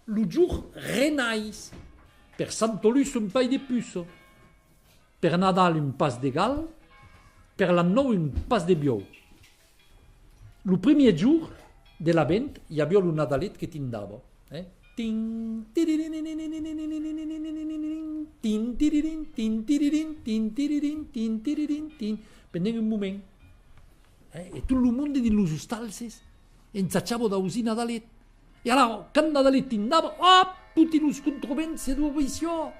le jour renais. Per Santolus un paio de puces. Per Nadal un pas de gal. Per l'an nou un pas de biou. Le premier jour de l'Avent hi havia un Nadalet que tindava. Ting, tiririn, tin, tiririn, tin, tiririn, tin, tiririn, tin, tiririn, tin. Pendent un moment. E tot el monde de los hostalses ensatjava d'ausir Nadalet. E alors, quand Nadalet tindava, tutti los controvents se duva això.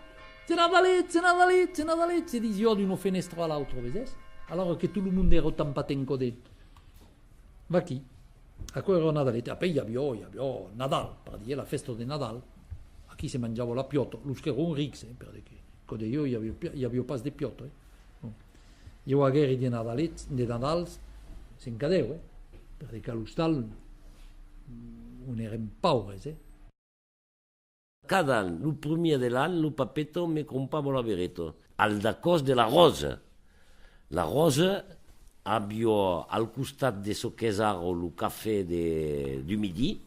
C'est Nadalet, c'est Nadalet, c'est Nadalet. Se disio d'una finestra a l'altra, veses? Alors que tot el monde era tan patenco d'ell. Va aquí. Aquello era Nadalet. E poi hi havia Nadal, per dir la festa de Nadal. Aquí se mangiava la piota. Los que eren rics, perché quando io hi havia pas de piota. Io a guerra de Nadals s'encadeu, perché a l'hostal on érem pauvres. Cada any, el primer de l'any, el papeto me comprava la vereto. Al d'acòs de la rosa. La rosa havia al costat de so que és ara el cafè du midi,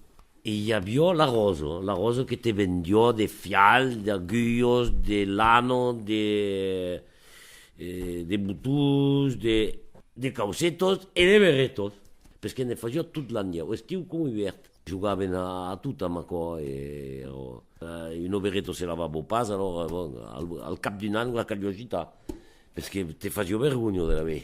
i hi havia la rosa que te vendió de fial, d'agullos, de lano, de butus, de causetos i de beretos, perquè ne facia tot l'any, estiu com hivern. Jugaven a tot amb això, i no bereto se lavava pas, al cap d'un any la callogita, perquè te facia vergonya de la me.